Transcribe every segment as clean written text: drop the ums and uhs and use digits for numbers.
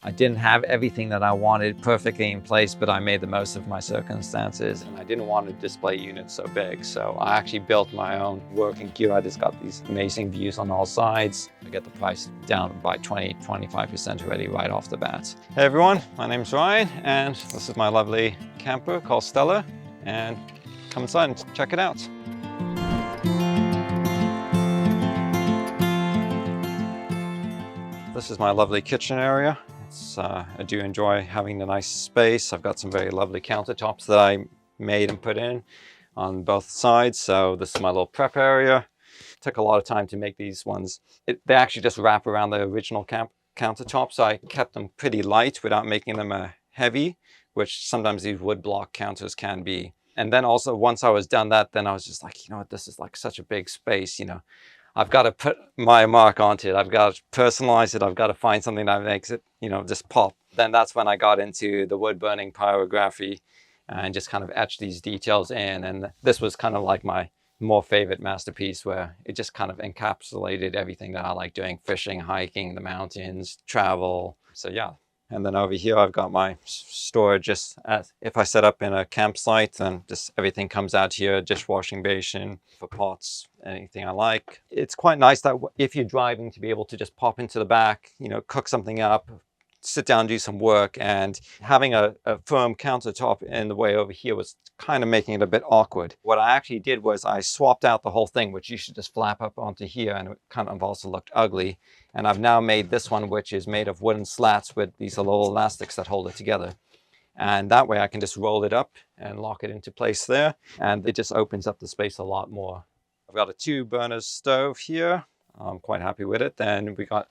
I didn't have everything that I wanted perfectly in place, but I made the most of my circumstances. And I didn't want a display unit so big. So I actually built my own working queue. I just got these amazing views on all sides. I get the price down by 20–25% already right off the bat. Hey everyone, my name's Ryan, and this is my lovely camper called Stella. And come inside and check it out. This is my lovely kitchen area. I do enjoy having the nice space. I've got some very lovely countertops that I made and put in on both sides. So this is my little prep area. It took a lot of time to make these ones. They actually just wrap around the original countertop. So I kept them pretty light without making them heavy, which sometimes these wood block counters can be. And then also once I was done that, then I was just like, you know what, this is like such a big space, you know. I've got to put my mark onto it. I've got to personalize it. I've got to find something that makes it, you know, just pop. Then that's when I got into the wood burning pyrography and just kind of etched these details in. And this was kind of like my more favorite masterpiece, where it just kind of encapsulated everything that I like doing: fishing, hiking, the mountains, travel. So yeah. And then over here, I've got my storage. Just as if I set up in a campsite, then just everything comes out here, dishwashing basin for pots, anything I like. It's quite nice that if you're driving, to be able to just pop into the back, you know, cook something up, sit down, do some work. And having a firm countertop in the way over here was kind of making it a bit awkward. What I actually did was I swapped out the whole thing, which used to just flap up onto here, and it kind of also looked ugly. And I've now made this one, which is made of wooden slats with these little elastics that hold it together. And that way I can just roll it up and lock it into place there. And it just opens up the space a lot more. I've got a 2-burner stove here. I'm quite happy with it. Then we got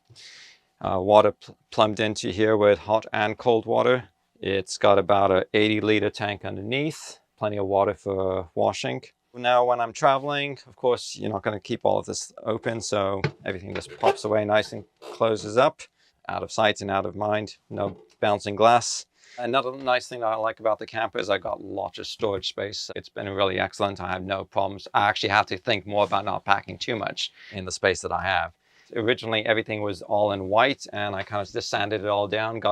water plumbed into here with hot and cold water. It's got about an 80-liter tank underneath. Plenty of water for washing. Now when I'm traveling, of course, you're not going to keep all of this open, so everything just pops away nice and closes up. Out of sight and out of mind, no bouncing glass. Another nice thing that I like about the camper is I got lots of storage space. It's been really excellent. I have no problems. I actually have to think more about not packing too much in the space that I have. Originally, everything was all in white, and I kind of just sanded it all down.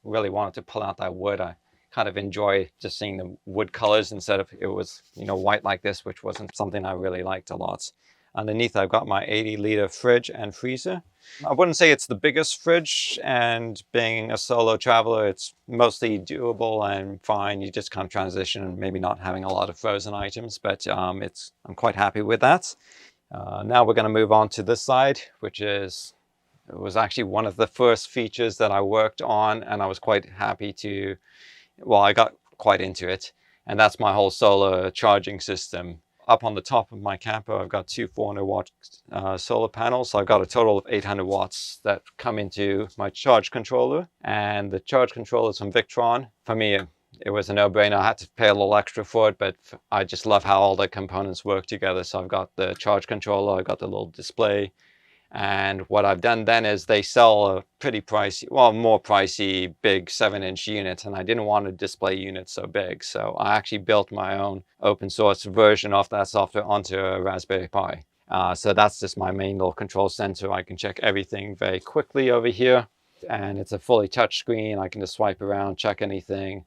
Really wanted to pull out that wood. I kind of enjoy just seeing the wood colors instead of it was, you know, white like this, which wasn't something I really liked a lot. Underneath, I've got my 80-liter fridge and freezer. I wouldn't say it's the biggest fridge, and being a solo traveler, it's mostly doable and fine. You just kind of transition and maybe not having a lot of frozen items, but I'm quite happy with that. Now we're going to move on to this side, which is, it was actually one of the first features that I worked on, and I was quite happy to, well, I got quite into it, and that's my whole solar charging system. Up on the top of my camper, I've got two 400-watt solar panels. So I've got a total of 800 watts that come into my charge controller, and the charge controller is from Victron. For me, it was a no-brainer. I had to pay a little extra for it, but I just love how all the components work together. So I've got the charge controller, I've got the little display. And what I've done then is they sell a pretty pricey, well, more pricey, big 7-inch unit. And I didn't want a display unit so big. So I actually built my own open source version of that software onto a Raspberry Pi. So that's just my main little control center. I can check everything very quickly over here. And it's a fully touch screen. I can just swipe around, check anything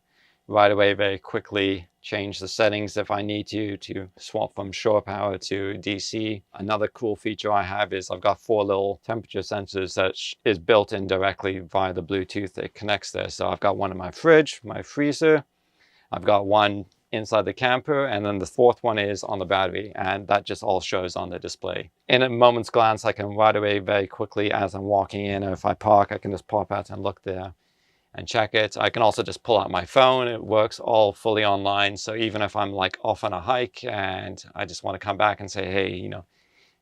right away very quickly, change the settings if I need to swap from shore power to DC. Another cool feature I have is I've got 4 little temperature sensors that is built in directly via the Bluetooth. It connects there. So I've got one in my fridge, my freezer. I've got one inside the camper, and then the 4th one is on the battery, and that just all shows on the display. In a moment's glance, I can right away very quickly as I'm walking in, or if I park, I can just pop out and look there and check it. I can also just pull out my phone. It works all fully online. So even if I'm like off on a hike and I just want to come back and say, hey, you know,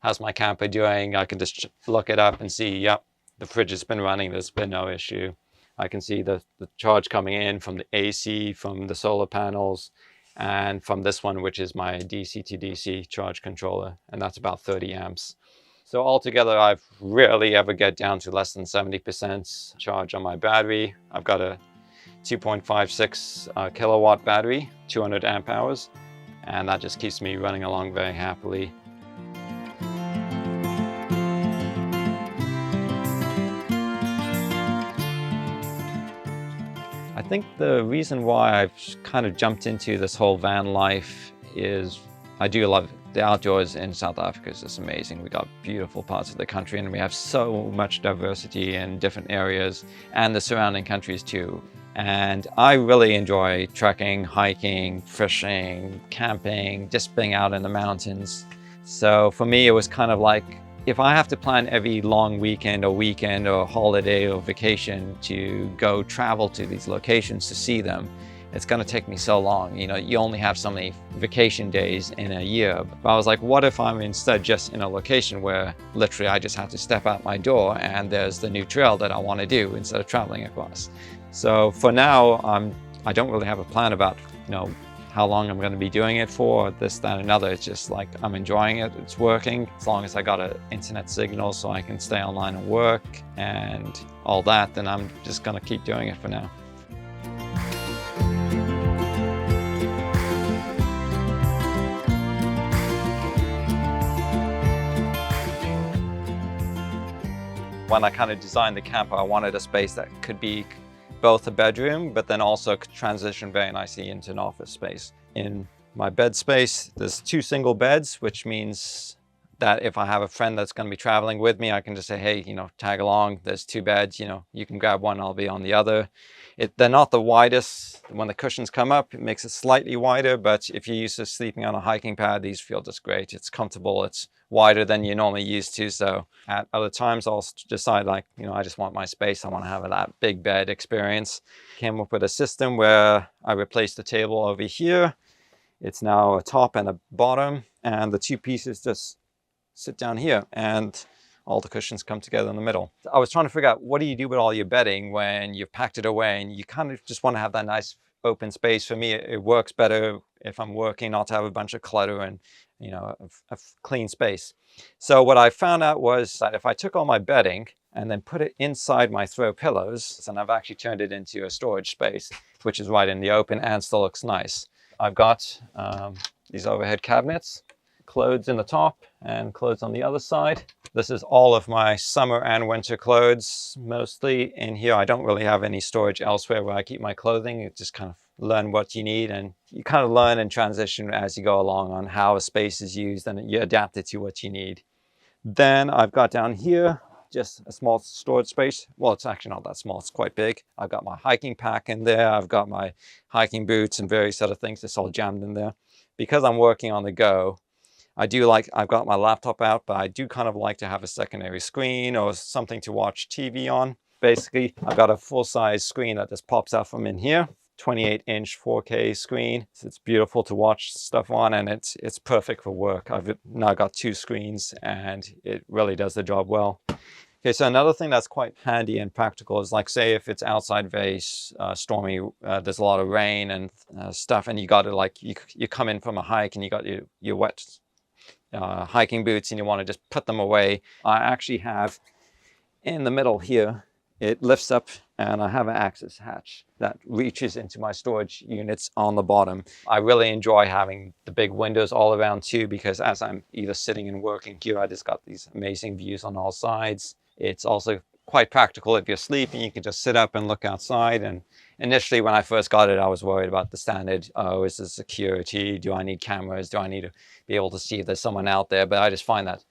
how's my camper doing? I can just look it up and see, yep, the fridge has been running. There's been no issue. I can see the charge coming in from the AC, from the solar panels, and from this one, which is my DC to DC charge controller. And that's about 30 amps. So altogether, I've rarely ever get down to less than 70% charge on my battery. I've got a 2.56 kilowatt battery, 200 amp hours, and that just keeps me running along very happily. I think the reason why I've kind of jumped into this whole van life is I do love the outdoors in South Africa. Is just amazing. We got beautiful parts of the country and we have so much diversity in different areas and the surrounding countries too. And I really enjoy trekking, hiking, fishing, camping, just being out in the mountains. So for me, it was kind of like, if I have to plan every long weekend or holiday or vacation to go travel to these locations to see them, it's going to take me so long. You know, you only have so many vacation days in a year. But I was like, what if I'm instead just in a location where literally I just have to step out my door and there's the new trail that I want to do instead of traveling across. So for now, I don't really have a plan about, you know, how long I'm going to be doing it for, this, that, and another. It's just like, I'm enjoying it, it's working. As long as I got an internet signal so I can stay online and work and all that, then I'm just going to keep doing it for now. When I kind of designed the camper, I wanted a space that could be both a bedroom, but then also could transition very nicely into an office space. In my bed space, there's 2 single beds, which means that if I have a friend that's going to be traveling with me, I can just say, hey, you know, tag along, there's 2 beds, you know, you can grab one, I'll be on the other. They're not the widest. When the cushions come up, it makes it slightly wider, but if you're used to sleeping on a hiking pad, these feel just great. It's comfortable, it's wider than you're normally used to. So at other times, I'll decide, like, you know, I just want my space. I want to have that big bed experience. Came up with a system where I replaced the table over here. It's now a top and a bottom, and the 2 pieces just sit down here and all the cushions come together in the middle. I was trying to figure out, what do you do with all your bedding when you've packed it away and you kind of just want to have that nice open space? For me, it works better if I'm working not to have a bunch of clutter and, you know, a clean space. So what I found out was that if I took all my bedding and then put it inside my throw pillows, and I've actually turned it into a storage space, which is right in the open and still looks nice. I've got these overhead cabinets, clothes in the top and clothes on the other side. This is all of my summer and winter clothes, mostly in here. I don't really have any storage elsewhere where I keep my clothing. You just kind of learn what you need, and you kind of learn and transition as you go along on how a space is used, and you adapt it to what you need. Then I've got down here just a small storage space. Well, it's actually not that small, it's quite big. I've got my hiking pack in there. I've got my hiking boots and various other things. It's all jammed in there. Because I'm working on the go, I've got my laptop out, but I do kind of like to have a secondary screen or something to watch TV on. Basically, I've got a full-size screen that just pops out from in here, 28-inch 4K screen. So it's beautiful to watch stuff on, and it's perfect for work. I've now got 2 screens, and it really does the job well. Okay, so another thing that's quite handy and practical is, like, say if it's outside very stormy, there's a lot of rain and stuff, and you got to, like, you come in from a hike and you got your wet hiking boots and you want to just put them away. I actually have in the middle here, it lifts up and I have an access hatch that reaches into my storage units on the bottom. I really enjoy having the big windows all around too, because as I'm either sitting and working here, I just got these amazing views on all sides. It's also quite practical if you're sleeping, you can just sit up and look outside. And initially when I first got it, I was worried about the standard, oh, is this security? Do I need cameras? Do I need to be able to see if there's someone out there? But I just find that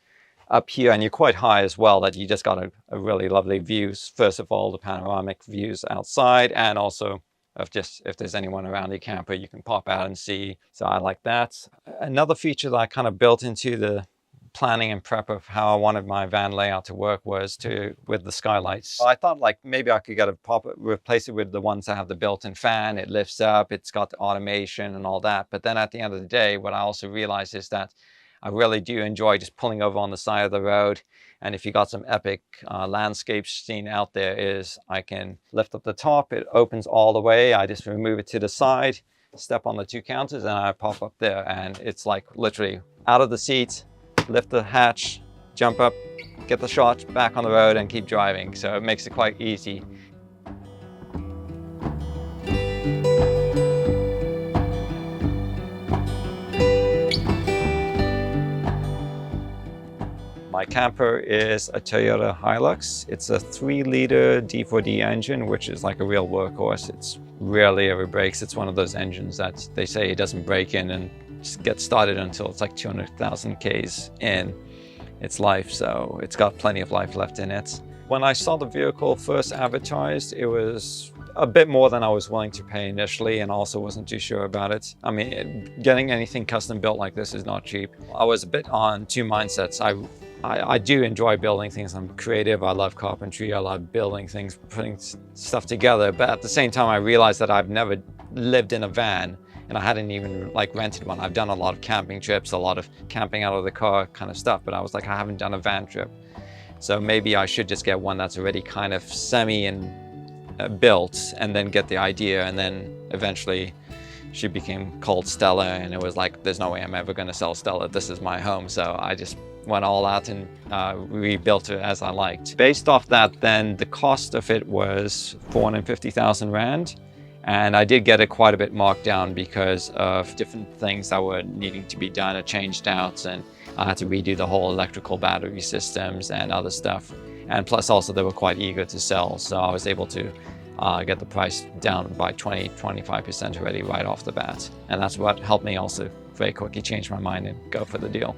up here, and you're quite high as well, that you just got a really lovely views. First of all, the panoramic views outside, and also of just if there's anyone around your camper, you can pop out and see. So I like that. Another feature that I kind of built into the planning and prep of how I wanted my van layout to work was with the skylights. I thought, like, maybe I could replace it with the ones that have the built-in fan. It lifts up, it's got the automation and all that. But then at the end of the day, what I also realized is that I really do enjoy just pulling over on the side of the road. And if you got some epic landscape scene out there, is I can lift up the top, it opens all the way. I just remove it to the side, step on the 2 counters, and I pop up there. And it's like literally out of the seat, lift the hatch, jump up, get the shot, back on the road and keep driving. So it makes it quite easy. My camper is a Toyota Hilux. It's a 3-liter D4D engine, which is like a real workhorse. It's rarely ever breaks. It's one of those engines that they say it doesn't break in and just get started until it's like 200,000 Ks in its life. So it's got plenty of life left in it. When I saw the vehicle first advertised, it was a bit more than I was willing to pay initially, and also wasn't too sure about it. I mean, getting anything custom built like this is not cheap. I was a bit on two mindsets. I do enjoy building things. I'm creative. I love carpentry. I love building things, putting stuff together. But at the same time, I realized that I've never lived in a van, and I hadn't even like rented one. I've done a lot of camping trips, a lot of camping out of the car kind of stuff, but I was like, I haven't done a van trip. So maybe I should just get one that's already kind of semi and built, and then get the idea. And then eventually she became called Stella, and it was like, there's no way I'm ever going to sell Stella. This is my home. So I just went all out and rebuilt it as I liked. Based off that, then the cost of it was 450,000 Rand. And I did get it quite a bit marked down because of different things that were needing to be done or changed out. And I had to redo the whole electrical battery systems and other stuff. And plus also they were quite eager to sell. So I was able to get the price down by 20–25% already right off the bat. And that's what helped me also very quickly change my mind and go for the deal.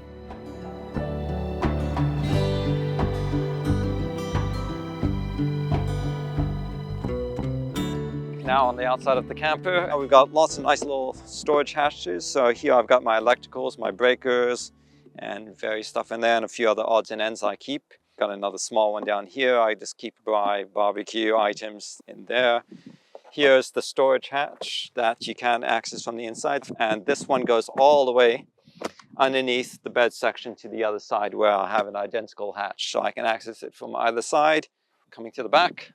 Now on the outside of the camper, we've got lots of nice little storage hatches. So here I've got my electricals, my breakers, and various stuff in there, and a few other odds and ends I keep. Got another small one down here. I just keep my barbecue items in there. Here's the storage hatch that you can access from the inside, and this one goes all the way underneath the bed section to the other side, where I have an identical hatch, so I can access it from either side. Coming to the back,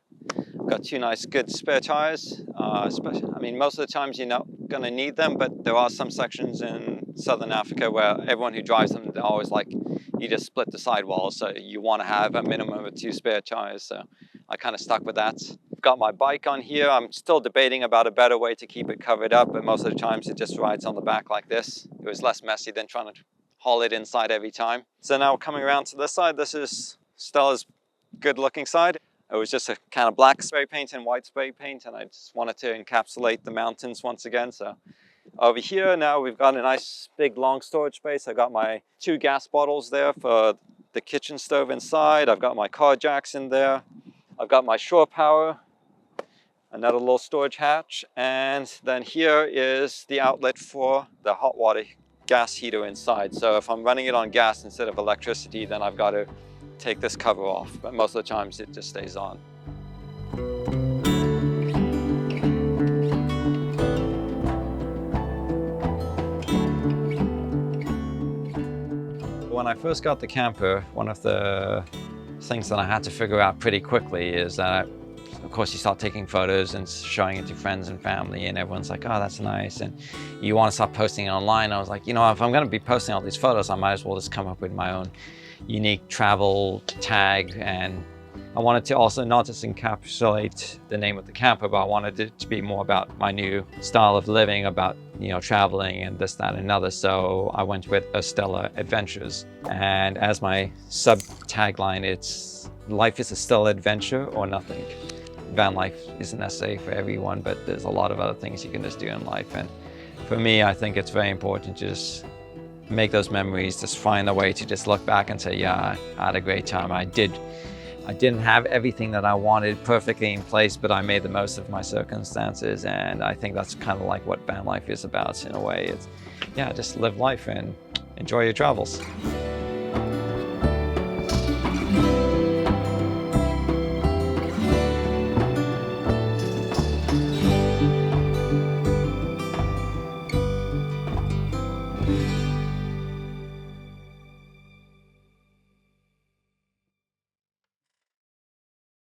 I've got two nice good spare tires. Especially, I mean, most of the times you're not going to need them, but there are some sections in Southern Africa where everyone who drives them, they're always like, you just split the sidewalls, so you want to have a minimum of 2 spare tires. So I kind of stuck with that. I've got my bike on here. I'm still debating about a better way to keep it covered up, but most of the times it just rides on the back like this. It was less messy than trying to haul it inside every time. So now coming around to this side, this is Stella's good looking side. It was just a kind of black spray paint and white spray paint, and I just wanted to encapsulate the mountains once again. So over here now we've got a nice big long storage space. I got my 2 gas bottles there for the kitchen stove inside. I've got my car jacks in there. I've got my shore power, another little storage hatch, and then here is the outlet for the hot water gas heater inside. So if I'm running it on gas instead of electricity, then I've got to take this cover off, but most of the times it just stays on. When I first got the camper, one of the things that I had to figure out pretty quickly is that, of course, you start taking photos and showing it to friends and family, and everyone's like, oh, that's nice, and you want to start posting it online. I was like, you know, if I'm going to be posting all these photos, I might as well just come up with my own unique travel tag. And I wanted to also not just encapsulate the name of the camper, but I wanted it to be more about my new style of living, about, you know, traveling and this, that, and another. So I went with a Stella Adventures. And as my sub tagline, it's life is a Stella adventure or nothing. Van life isn't necessary for everyone, but there's a lot of other things you can just do in life. And for me, I think it's very important to just make those memories, just find a way to just look back and say, yeah, I had a great time. I didn't have everything that I wanted perfectly in place, but I made the most of my circumstances. And I think that's kind of like what van life is about in a way. It's, yeah, just live life and enjoy your travels.